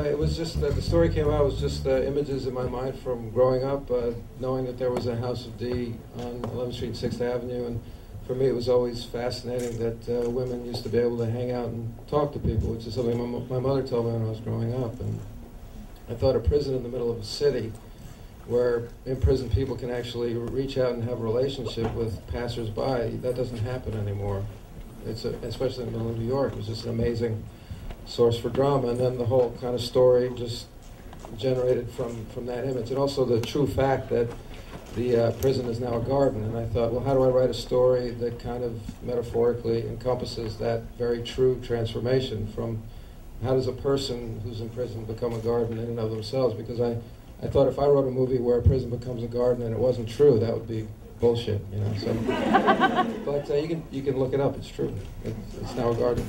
It was just the story came out was just images in my mind from growing up, knowing that there was a House of D on 11th Street and 6th Avenue, and for me it was always fascinating that women used to be able to hang out and talk to people, which is something my mother told me when I was growing up. And I thought a prison in the middle of a city where imprisoned people can actually reach out and have a relationship with passersby, that doesn't happen anymore. Especially in the middle of New York. It was just an amazing source for drama, and then the whole kind of story just generated from that image, and also the true fact that the prison is now a garden. And I thought, well, how do I write a story that kind of metaphorically encompasses that very true transformation from how does a person who's in prison become a garden in and of themselves? Because I thought if I wrote a movie where a prison becomes a garden and it wasn't true, that would be bullshit, you know. So, but you can look it up. It's true. It's now a garden.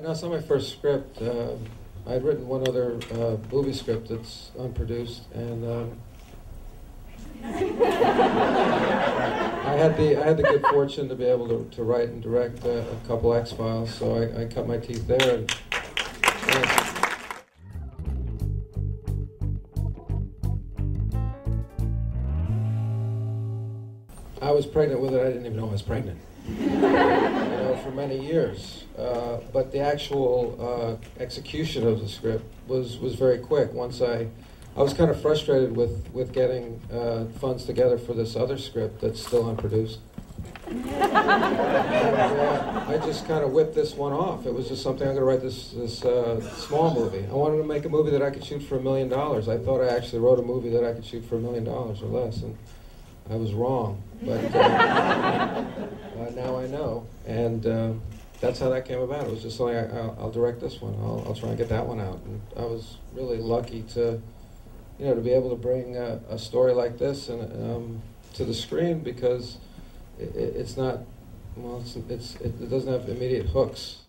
No, it's not my first script. I'd written one other movie script that's unproduced, and I had the good fortune to be able to write and direct a couple X-Files, so I cut my teeth there. And I was pregnant with it. I didn't even know I was pregnant. For many years, but the actual execution of the script was very quick. Once I was kind of frustrated with getting funds together for this other script that's still unproduced. And, I just kind of whipped this one off. It was just something, I'm going to write this small movie. I wanted to make a movie that I could shoot for $1 million. I thought I actually wrote a movie that I could shoot for $1 million or less, and I was wrong. But now I know, and that's how that came about. It was just something I'll direct this one. I'll try and get that one out. And I was really lucky to be able to bring a story like this and to the screen, because it's not, well, it doesn't have immediate hooks.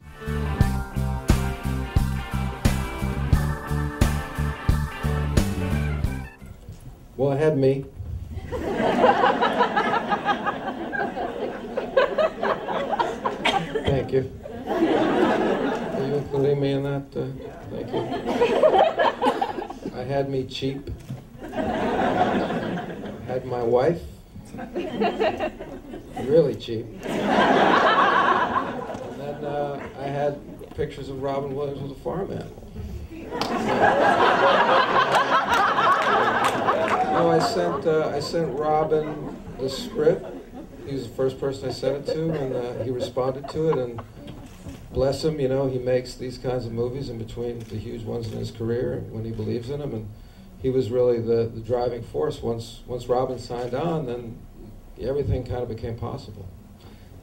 Well, it had me. Thank you. Are you including me in that? Thank you. I had me cheap. I had my wife. Really cheap. And then I had pictures of Robin Williams with a farm animal. No, I sent Robin the script. He was the first person I sent it to, and he responded to it, and bless him, he makes these kinds of movies in between the huge ones in his career when he believes in them, and he was really the driving force. Once Robin signed on, then everything kind of became possible.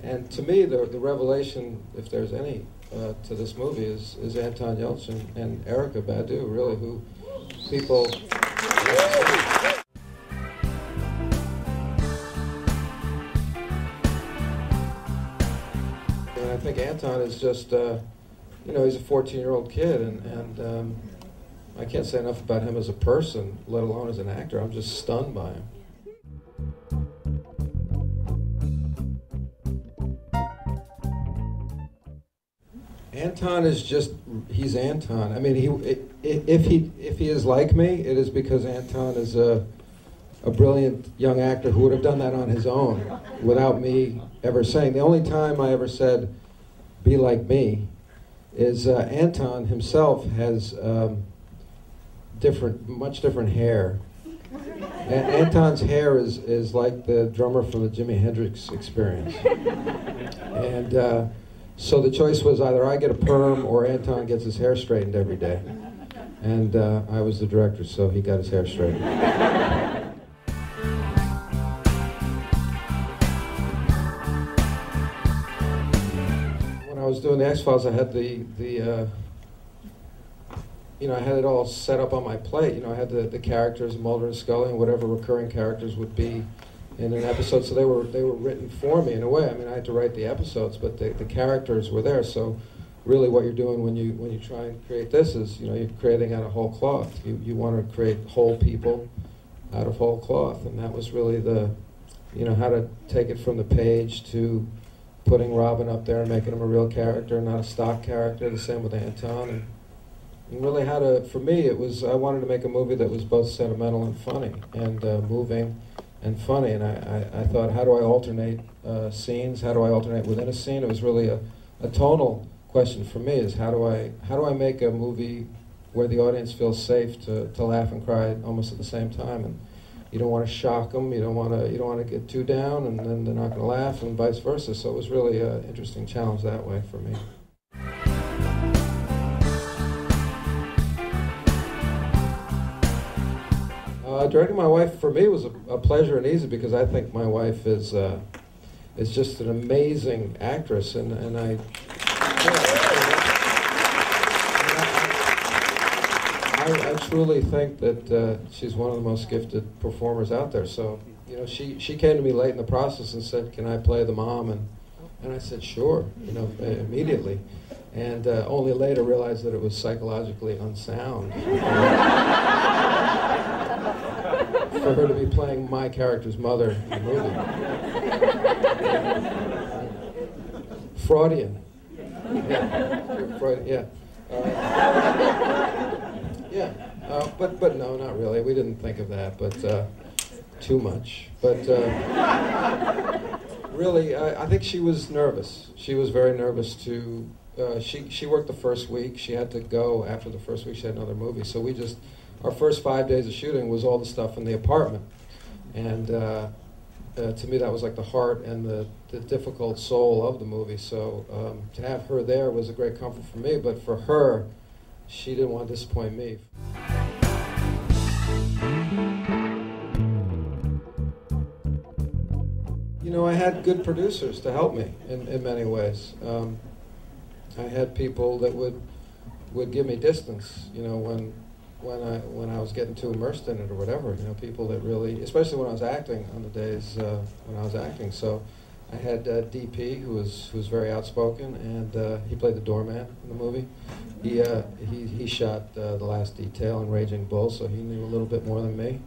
And to me, the revelation, if there's any, to this movie is Anton Yelchin and Erykah Badu, really, who people... And I think Anton is just, he's a 14-year-old kid, and I can't say enough about him as a person, let alone as an actor. I'm just stunned by him. Anton is he's Anton. I mean, if he is like me, it is because Anton is a brilliant young actor who would have done that on his own without me ever saying. The only time I ever said, be like me, is Anton himself has much different hair. And Anton's hair is like the drummer from the Jimi Hendrix Experience. And so the choice was either I get a perm or Anton gets his hair straightened every day. And I was the director, so he got his hair straightened. When I was doing the X-Files, I had the I had it all set up on my plate. I had the characters, Mulder and Scully, and whatever recurring characters would be in an episode. So they were written for me in a way. I mean, I had to write the episodes, but the characters were there. So really, what you're doing when you try and create this is, you're creating out of whole cloth. You want to create whole people out of whole cloth, and that was really the, how to take it from the page to putting Robin up there and making him a real character, not a stock character. The same with Anton, and really how to. For me, it was I wanted to make a movie that was both sentimental and funny, and moving and funny. And I thought, how do I alternate scenes? How do I alternate within a scene? It was really a tonal question for me. Is how do I make a movie where the audience feels safe to laugh and cry almost at the same time? And you don't want to shock them. You don't want to get too down, and then they're not going to laugh, and vice versa. So it was really an interesting challenge that way for me. Directing my wife for me was a pleasure and easy, because I think my wife is just an amazing actress, and I truly think that she's one of the most gifted performers out there. So, she came to me late in the process and said, "Can I play the mom?" And I said, "Sure," immediately. And only later realized that it was psychologically unsound for her to be playing my character's mother in the movie. Freudian. Yeah. Freudian, yeah. Yeah. But no, not really. We didn't think of that, but too much. But really, I think she was nervous. She was very nervous to. She worked the first week. She had to go after the first week. She had another movie. So our first 5 days of shooting was all the stuff in the apartment. And to me, that was like the heart and the difficult soul of the movie. So to have her there was a great comfort for me. But for her, she didn't want to disappoint me. I had good producers to help me in many ways. I had people that would give me distance, when I was getting too immersed in it or whatever. People that really, especially when I was acting, on the days when I was acting. So I had DP, who was very outspoken, and he played the doorman in the movie. He shot The Last Detail and Raging Bull, so he knew a little bit more than me.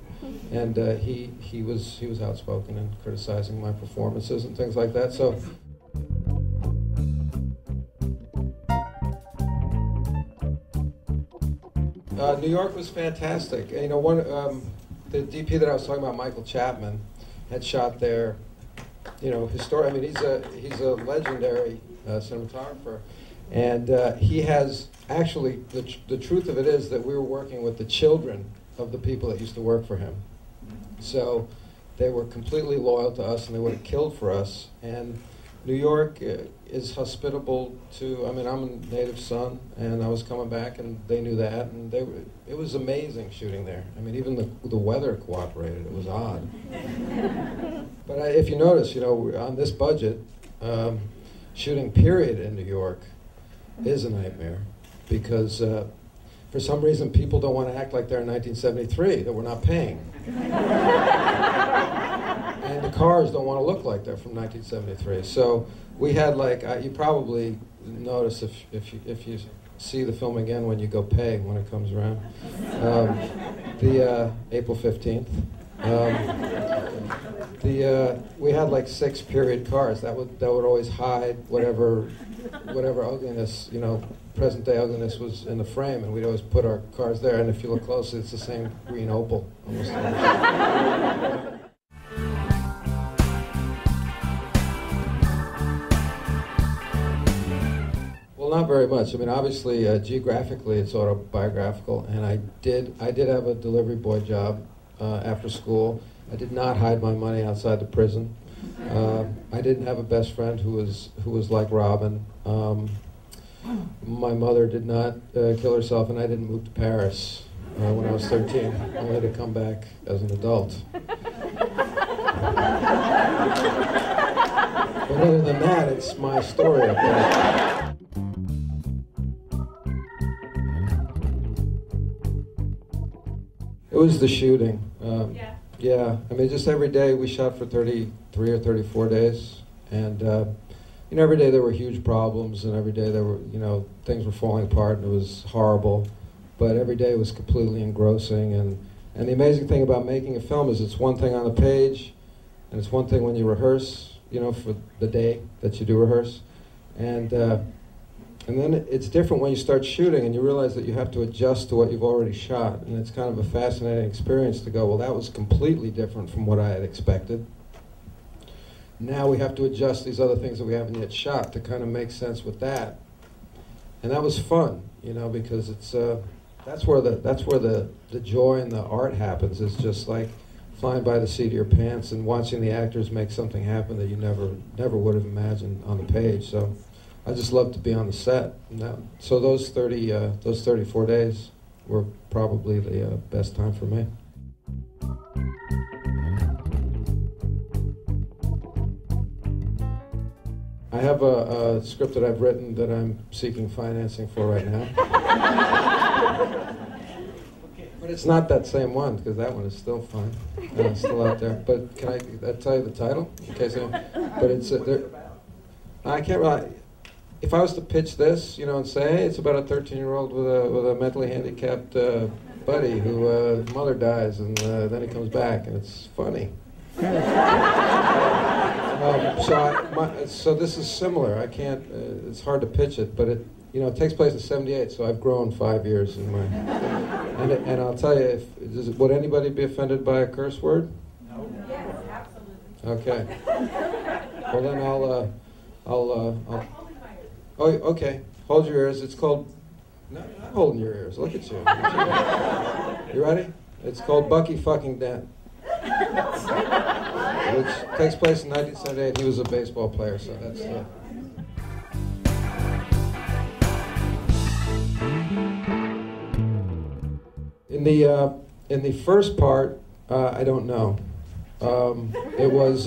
And he was outspoken in criticizing my performances and things like that. So. New York was fantastic. The DP that I was talking about, Michael Chapman, had shot there. He's a legendary cinematographer, and he has actually the truth of it is that we were working with the children of the people that used to work for him. So they were completely loyal to us, and they would have killed for us. And New York is hospitable to. I'm a native son, and I was coming back, and they knew that, and it was amazing shooting there. Even the weather cooperated. It was odd. But if you notice, on this budget, shooting period in New York is a nightmare, because for some reason people don't want to act like they're in 1973, that we're not paying. And the cars don't want to look like they're from 1973. So we had you probably notice if you see the film again when you go pay when it comes around. The April 15th. We had 6 period cars that would always hide whatever ugliness, present day ugliness was in the frame, and we'd always put our cars there. And if you look closely, it's the same green Opel almost. Well, not very much. Obviously, geographically, it's autobiographical, and I did have a delivery boy job after school. I did not hide my money outside the prison. I didn't have a best friend who was like Robin. My mother did not kill herself, and I didn't move to Paris when I was 13, only to come back as an adult. But other than that, it's my story up there. It was the shooting. Yeah. Yeah, I mean, just every day we shot for 33 or 34 days, and you know, every day there were huge problems, and every day there were, you know, things were falling apart, and it was horrible. But every day was completely engrossing, and the amazing thing about making a film is it's one thing on the page, and it's one thing when you rehearse, you know, for the day that you do rehearse, and then it's different when you start shooting and you realize that you have to adjust to what you've already shot, and it's kind of a fascinating experience to go, well, that was completely different from what I had expected. Now we have to adjust these other things that we haven't yet shot to kind of make sense with that, and that was fun, you know, because it's that's where the joy and the art happens. It's just like flying by the seat of your pants and watching the actors make something happen that you never would have imagined on the page. So I just love to be on the set. So those 34 days were probably the best time for me. I have a script that I've written that I'm seeking financing for right now. But it's not that same one, because that one is still fun. It's still out there. But can I tell you the title? Okay, so, but it's I can't really. If I was to pitch this, you know, and say, hey, it's about a 13-year-old with a mentally handicapped buddy who mother dies, and then he comes back, and it's funny. So this is similar. I can't. It's hard to pitch it, but it, you know, it takes place in '78. So I've grown 5 years in my. And I'll tell you, would anybody be offended by a curse word? No. Yes, absolutely. Okay. Well then I'll. Oh, okay. Hold your ears. It's called. No, you're not holding your ears. Look at you. You ready? It's called Bucky Fucking Dent, which takes place in 1978. He was a baseball player, so that's the. In the first part, I don't know. It was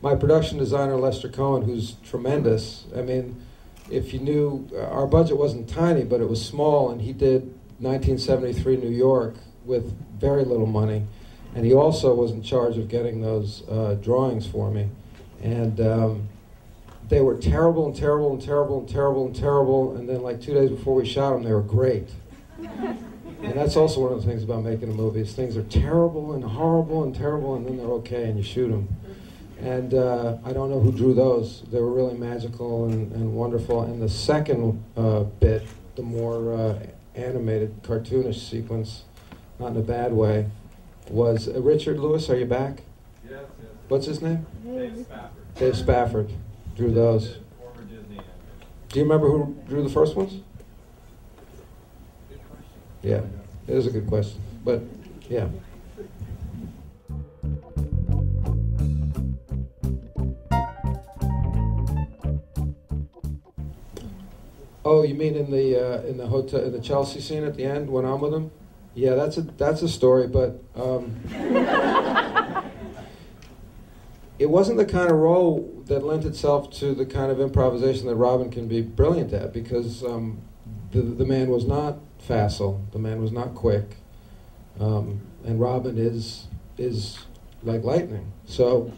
my production designer Lester Cohen, who's tremendous. I mean, if you knew, our budget wasn't tiny, but it was small, and he did 1973 New York with very little money, and he also was in charge of getting those drawings for me, and they were terrible and terrible and terrible and terrible and terrible, and then like 2 days before we shot them, they were great. And that's also one of the things about making a movie, is things are terrible and horrible and terrible, and then they're okay, and you shoot them. And I don't know who drew those. They were really magical and wonderful. And the second bit, the more animated, cartoonish sequence, not in a bad way, was Richard Lewis. Are you back? Yes, yes. What's his name? Dave Spafford. Dave Spafford drew those. Former Disney actor. Do you remember who drew the first ones? Good question. Yeah, it is a good question. But, yeah. Oh, you mean in the hotel, in the Chelsea scene at the end when I'm with him? Yeah, that's a story, but it wasn't the kind of role that lent itself to the kind of improvisation that Robin can be brilliant at, because the man was not facile, the man was not quick, and Robin is like lightning. So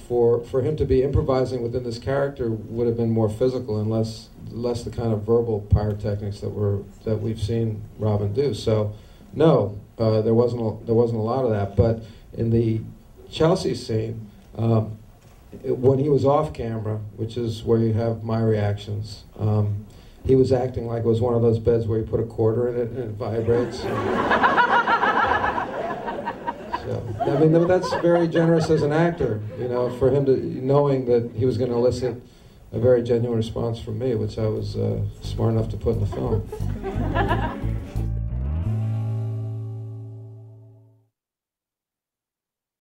for him to be improvising within this character would have been more physical and less the kind of verbal pyrotechnics that we've seen Robin do. So no, there wasn't a lot of that. But in the Chelsea scene, when he was off camera, which is where you have my reactions, he was acting like it was one of those beds where you put a quarter in it and it vibrates. So, I mean, that's very generous as an actor, you know, for him to, knowing that he was going to elicit a very genuine response from me, which I was smart enough to put in the film.